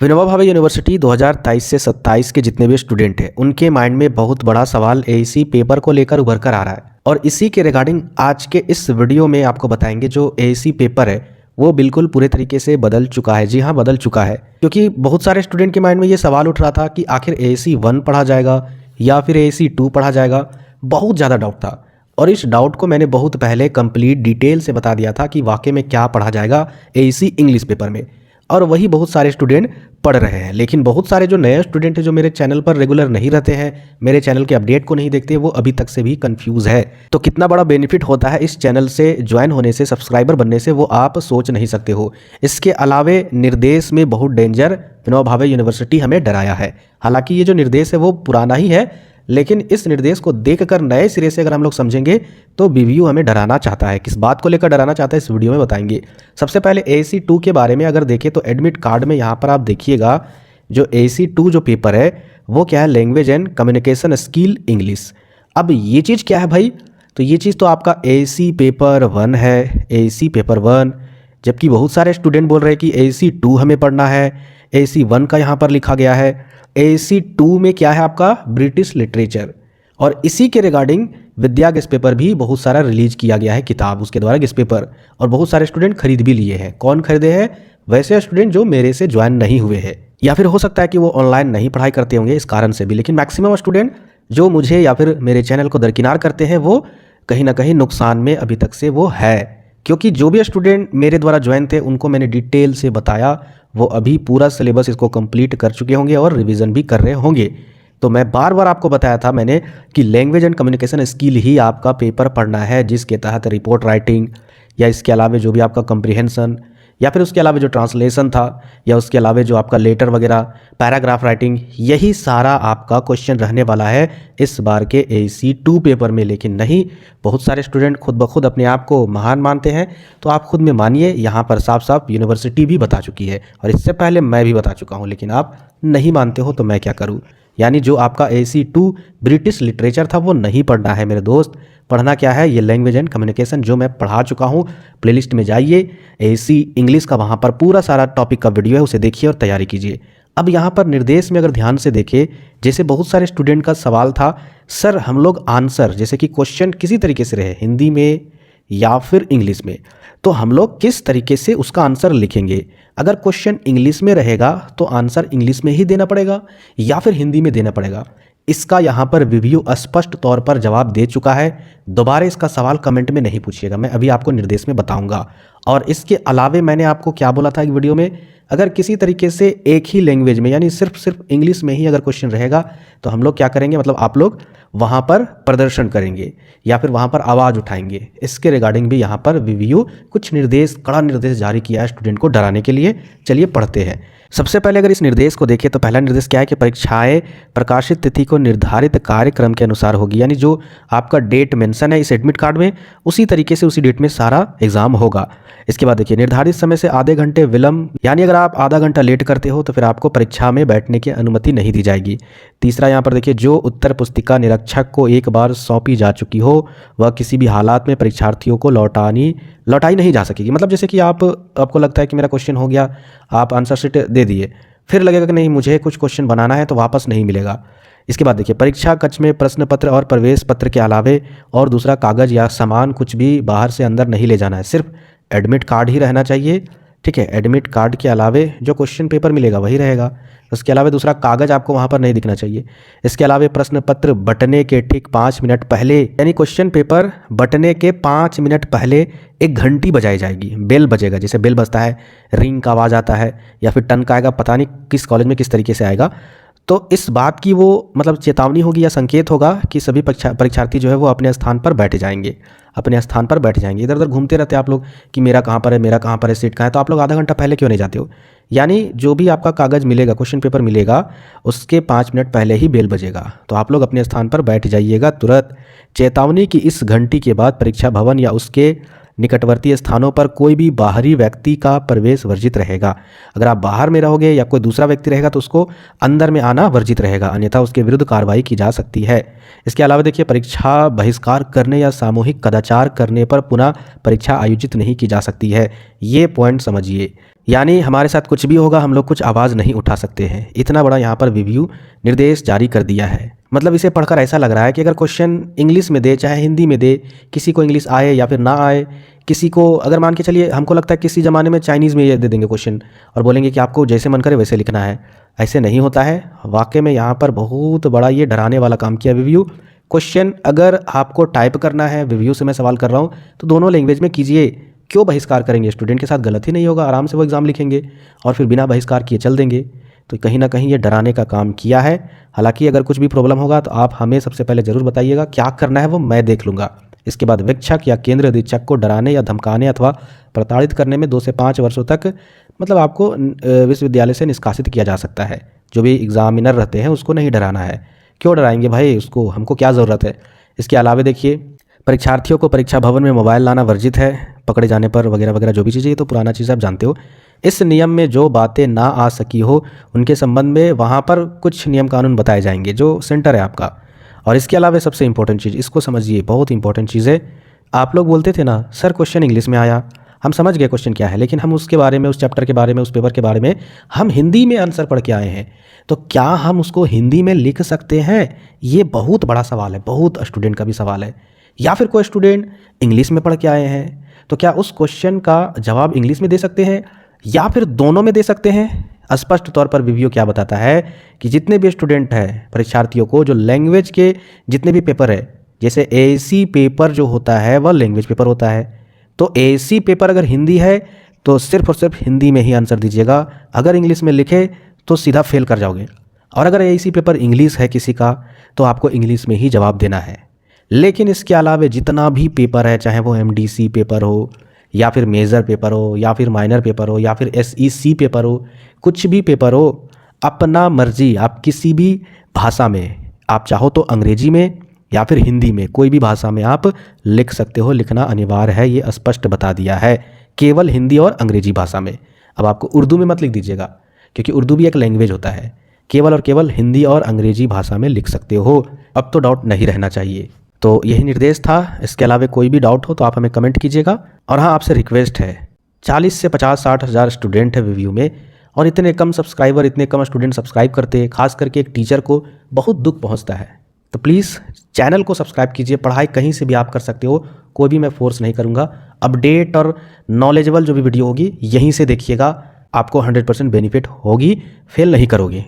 Vinoba Bhave university 2023 से 27 के जितने भी स्टूडेंट हैं उनके माइंड में बहुत बड़ा सवाल एएसी पेपर को लेकर उभर कर आ रहा है और इसी के रिगार्डिंग आज के इस वीडियो में आपको बताएंगे जो एएसी पेपर है वो बिल्कुल पूरे तरीके से बदल चुका है। जी हाँ, बदल चुका है, क्योंकि बहुत सारे स्टूडेंट के माइंड में ये सवाल उठ रहा था कि आखिर एएसी 1 पढ़ा जाएगा या फिर एएसी 2 पढ़ा जाएगा। बहुत ज़्यादा डाउट था और इस डाउट को मैंने बहुत पहले कंप्लीट डिटेल से बता दिया था कि वाकई में क्या पढ़ा जाएगा एएसी इंग्लिश पेपर में, और वही बहुत सारे स्टूडेंट पढ़ रहे हैं। लेकिन बहुत सारे जो नए स्टूडेंट हैं जो मेरे चैनल पर रेगुलर नहीं रहते हैं, मेरे चैनल के अपडेट को नहीं देखते, वो अभी तक से भी कंफ्यूज है। तो कितना बड़ा बेनिफिट होता है इस चैनल से ज्वाइन होने से, सब्सक्राइबर बनने से, वो आप सोच नहीं सकते हो। इसके अलावे निर्देश में बहुत डेंजर विनोबा भावे यूनिवर्सिटी हमें डराया है। हालांकि ये जो निर्देश है वो पुराना ही है, लेकिन इस निर्देश को देखकर नए सिरे से अगर हम लोग समझेंगे तो बीवीयू हमें डराना चाहता है। किस बात को लेकर डराना चाहता है इस वीडियो में बताएंगे। सबसे पहले एएसी 2 के बारे में अगर देखें तो एडमिट कार्ड में यहाँ पर आप देखिएगा जो एएसी 2 जो पेपर है वो क्या है, language and communication skill English. अब ये चीज़ क्या है भाई, तो ये चीज़ तो आपका एएसी पेपर 1 है, एएसी पेपर 1, जबकि बहुत सारे स्टूडेंट बोल रहे हैं कि एएसी 2 हमें पढ़ना है। एएसी 1 का यहाँ पर लिखा गया है। एएसी 2 में क्या है आपका ब्रिटिश लिटरेचर, और इसी के रिगार्डिंग विद्या गेस्ट पेपर भी बहुत सारा रिलीज किया गया है किताब उसके द्वारा गेस्ट पेपर, और बहुत सारे स्टूडेंट खरीद भी लिए हैं। कौन खरीदे हैं? वैसे स्टूडेंट जो मेरे से ज्वाइन नहीं हुए हैं, या फिर हो सकता है कि वो ऑनलाइन नहीं पढ़ाई करते होंगे इस कारण से भी। लेकिन मैक्सिमम स्टूडेंट जो मुझे या फिर मेरे चैनल को दरकिनार करते हैं वो कहीं ना कहीं नुकसान में अभी तक से वो है, क्योंकि जो भी स्टूडेंट मेरे द्वारा ज्वाइन थे उनको मैंने डिटेल से बताया, वो अभी पूरा सिलेबस इसको कंप्लीट कर चुके होंगे और रिवीजन भी कर रहे होंगे। तो मैं बार बार आपको बताया था मैंने कि लैंग्वेज एंड कम्युनिकेशन स्किल ही आपका पेपर पढ़ना है, जिसके तहत रिपोर्ट राइटिंग या इसके अलावा जो भी आपका कंप्रीहेंशन या फिर उसके अलावा जो ट्रांसलेशन था या उसके अलावा जो आपका लेटर वगैरह, पैराग्राफ राइटिंग, यही सारा आपका क्वेश्चन रहने वाला है इस बार के एएसी 2 पेपर में। लेकिन नहीं, बहुत सारे स्टूडेंट खुद ब खुद अपने आप को महान मानते हैं, तो आप खुद में मानिए। यहाँ पर साफ साफ यूनिवर्सिटी भी बता चुकी है और इससे पहले मैं भी बता चुका हूँ, लेकिन आप नहीं मानते हो तो मैं क्या करूँ। यानी जो आपका एएसी 2 ब्रिटिश लिटरेचर था वो नहीं पढ़ना है मेरे दोस्त। पढ़ना क्या है, ये लैंग्वेज एंड कम्युनिकेशन जो मैं पढ़ा चुका हूँ। प्लेलिस्ट में जाइए, एएसी इंग्लिश का वहाँ पर पूरा सारा टॉपिक का वीडियो है, उसे देखिए और तैयारी कीजिए। अब यहाँ पर निर्देश में अगर ध्यान से देखें, जैसे बहुत सारे स्टूडेंट का सवाल था, सर हम लोग आंसर जैसे कि क्वेश्चन किसी तरीके से रहे, हिंदी में या फिर इंग्लिश में, तो हम लोग किस तरीके से उसका आंसर लिखेंगे। अगर क्वेश्चन इंग्लिश में रहेगा तो आंसर इंग्लिश में ही देना पड़ेगा या फिर हिंदी में देना पड़ेगा। इसका यहाँ पर रिव्यू स्पष्ट तौर पर जवाब दे चुका है। दोबारा इसका सवाल कमेंट में नहीं पूछिएगा, मैं अभी आपको निर्देश में बताऊंगा। और इसके अलावे मैंने आपको क्या बोला था एक वीडियो में, अगर किसी तरीके से एक ही लैंग्वेज में यानी सिर्फ इंग्लिश में ही अगर क्वेश्चन रहेगा तो हम लोग क्या करेंगे, मतलब आप लोग वहाँ पर प्रदर्शन करेंगे या फिर वहाँ पर आवाज़ उठाएंगे। इसके रिगार्डिंग भी यहाँ पर वीवीयू कुछ निर्देश, कड़ा निर्देश जारी किया है स्टूडेंट को डराने के लिए। चलिए पढ़ते हैं। सबसे पहले अगर इस निर्देश को देखें तो पहला निर्देश क्या है कि परीक्षाएं प्रकाशित तिथि को निर्धारित कार्यक्रम के अनुसार होगी, यानी जो आपका डेट मेंशन है इस एडमिट कार्ड में उसी तरीके से उसी डेट में सारा एग्जाम होगा। इसके बाद देखिए, निर्धारित समय से आधे घंटे विलंब, यानी अगर आप आधा घंटा लेट करते हो तो फिर आपको परीक्षा में बैठने की अनुमति नहीं दी जाएगी। तीसरा यहाँ पर देखिए, जो उत्तर पुस्तिका निरीक्षक को एक बार सौंपी जा चुकी हो वह किसी भी हालात में परीक्षार्थियों को लौटाई नहीं जा सकेगी। मतलब जैसे कि आपको लगता है कि मेरा क्वेश्चन हो गया, आप आंसर शीट दे दिए, फिर लगेगा कि नहीं मुझे कुछ क्वेश्चन बनाना है, तो वापस नहीं मिलेगा। इसके बाद देखिए, परीक्षा कक्ष में प्रश्न पत्र और प्रवेश पत्र के अलावे और दूसरा कागज या सामान कुछ भी बाहर से अंदर नहीं ले जाना है, सिर्फ एडमिट कार्ड ही रहना चाहिए। ठीक है, एडमिट कार्ड के अलावे जो क्वेश्चन पेपर मिलेगा वही रहेगा, उसके अलावा दूसरा कागज आपको वहाँ पर नहीं दिखना चाहिए। इसके अलावा प्रश्न पत्र बटने के ठीक 5 मिनट पहले, यानी क्वेश्चन पेपर बटने के 5 मिनट पहले एक घंटी बजाई जाएगी, बेल बजेगा। जैसे बेल बजता है, रिंग का आवाज़ आता है या फिर टन का आएगा, पता नहीं किस कॉलेज में किस तरीके से आएगा। तो इस बात की वो मतलब चेतावनी होगी या संकेत होगा कि सभी परीक्षार्थी जो है वो अपने स्थान पर बैठ जाएंगे, अपने स्थान पर बैठ जाएंगे। इधर उधर घूमते रहते हैं आप लोग कि मेरा कहाँ पर है, मेरा कहाँ पर है, सीट कहाँ है, तो आप लोग आधा घंटा पहले क्यों नहीं जाते हो। यानी जो भी आपका कागज़ मिलेगा, क्वेश्चन पेपर मिलेगा, उसके 5 मिनट पहले ही बेल बजेगा, तो आप लोग अपने स्थान पर बैठ जाइएगा तुरंत। चेतावनी की इस घंटी के बाद परीक्षा भवन या उसके निकटवर्ती स्थानों पर कोई भी बाहरी व्यक्ति का प्रवेश वर्जित रहेगा। अगर आप बाहर में रहोगे या कोई दूसरा व्यक्ति रहेगा तो उसको अंदर में आना वर्जित रहेगा, अन्यथा उसके विरुद्ध कार्रवाई की जा सकती है। इसके अलावा देखिए, परीक्षा बहिष्कार करने या सामूहिक कदाचार करने पर पुनः परीक्षा आयोजित नहीं की जा सकती है। ये पॉइंट समझिए। यानी हमारे साथ कुछ भी होगा, हम लोग कुछ आवाज़ नहीं उठा सकते हैं। इतना बड़ा यहाँ पर रिव्यू निर्देश जारी कर दिया है। मतलब इसे पढ़कर ऐसा लग रहा है कि अगर क्वेश्चन इंग्लिश में दे चाहे हिंदी में दे, किसी को इंग्लिश आए या फिर ना आए, किसी को अगर मान के चलिए, हमको लगता है किसी ज़माने में चाइनीज़ में ये दे देंगे क्वेश्चन और बोलेंगे कि आपको जैसे मन करे वैसे लिखना है। ऐसे नहीं होता है। वाकई में यहाँ पर बहुत बड़ा ये डराने वाला काम किया रिव्यू। क्वेश्चन अगर आपको टाइप करना है, रिव्यू से मैं सवाल कर रहा हूँ, तो दोनों लैंग्वेज में कीजिए। क्यों बहिष्कार करेंगे? स्टूडेंट के साथ गलत ही नहीं होगा, आराम से वो एग्ज़ाम लिखेंगे और फिर बिना बहिष्कार किए चल देंगे। तो कहीं ना कहीं ये डराने का काम किया है। हालांकि अगर कुछ भी प्रॉब्लम होगा तो आप हमें सबसे पहले ज़रूर बताइएगा, क्या करना है वो मैं देख लूँगा। इसके बाद वीक्षक या केंद्र अधीक्षक को डराने या धमकाने अथवा प्रताड़ित करने में 2 से 5 वर्षों तक मतलब आपको विश्वविद्यालय से निष्कासित किया जा सकता है। जो भी एग्जामिनर रहते हैं उसको नहीं डराना है। क्यों डराएंगे भाई उसको, हमको क्या ज़रूरत है। इसके अलावा देखिए, परीक्षार्थियों को परीक्षा भवन में मोबाइल लाना वर्जित है, पकड़े जाने पर वगैरह वगैरह जो भी चीज़ें, ये तो पुराना चीज़ आप जानते हो। इस नियम में जो बातें ना आ सकी हो उनके संबंध में वहाँ पर कुछ नियम कानून बताए जाएंगे, जो सेंटर है आपका। और इसके अलावा सबसे इंपॉर्टेंट चीज़, इसको समझिए, बहुत इंपॉर्टेंट चीज़ है। आप लोग बोलते थे ना सर क्वेश्चन इंग्लिश में आया, हम समझ गए क्वेश्चन क्या है, लेकिन हम उसके बारे में, उस चैप्टर के बारे में, उस पेपर के बारे में हम हिंदी में आंसर पढ़ के आए हैं, तो क्या हम उसको हिंदी में लिख सकते हैं? ये बहुत बड़ा सवाल है, बहुत स्टूडेंट का भी सवाल है। या फिर कोई स्टूडेंट इंग्लिश में पढ़ के आए हैं, तो क्या उस क्वेश्चन का जवाब इंग्लिश में दे सकते हैं या फिर दोनों में दे सकते हैं? स्पष्ट तौर पर रिव्यू क्या बताता है कि जितने भी स्टूडेंट हैं, परीक्षार्थियों को जो लैंग्वेज के जितने भी पेपर है, जैसे एसी पेपर जो होता है वह लैंग्वेज पेपर होता है, तो एसी पेपर अगर हिंदी है तो सिर्फ और सिर्फ हिंदी में ही आंसर दीजिएगा। अगर इंग्लिश में लिखे तो सीधा फेल कर जाओगे। और अगर एसी पेपर इंग्लिश है किसी का, तो आपको इंग्लिश में ही जवाब देना है। लेकिन इसके अलावा जितना भी पेपर है, चाहे वो एमडीसी पेपर हो या फिर मेजर पेपर हो या फिर माइनर पेपर हो या फिर एसईसी पेपर हो, कुछ भी पेपर हो, अपना मर्जी, आप किसी भी भाषा में, आप चाहो तो अंग्रेजी में या फिर हिंदी में, कोई भी भाषा में आप लिख सकते हो। लिखना अनिवार्य है, ये स्पष्ट बता दिया है, केवल हिंदी और अंग्रेजी भाषा में। अब आपको उर्दू में मत लिख दीजिएगा, क्योंकि उर्दू भी एक लैंग्वेज होता है। केवल और केवल हिंदी और अंग्रेजी भाषा में लिख सकते हो। अब तो डाउट नहीं रहना चाहिए। तो यही निर्देश था। इसके अलावा कोई भी डाउट हो तो आप हमें कमेंट कीजिएगा। और हाँ, आपसे रिक्वेस्ट है, 40 से 50-60 हज़ार स्टूडेंट है रिव्यू में, और इतने कम सब्सक्राइबर, इतने कम स्टूडेंट सब्सक्राइब करते हैं, खास करके एक टीचर को बहुत दुख पहुंचता है। तो प्लीज़ चैनल को सब्सक्राइब कीजिए। पढ़ाई कहीं से भी आप कर सकते हो, कोई भी मैं फोर्स नहीं करूँगा। अपडेट और नॉलेजेबल जो भी वीडियो होगी यहीं से देखिएगा, आपको 100% बेनिफिट होगी, फेल नहीं करोगे।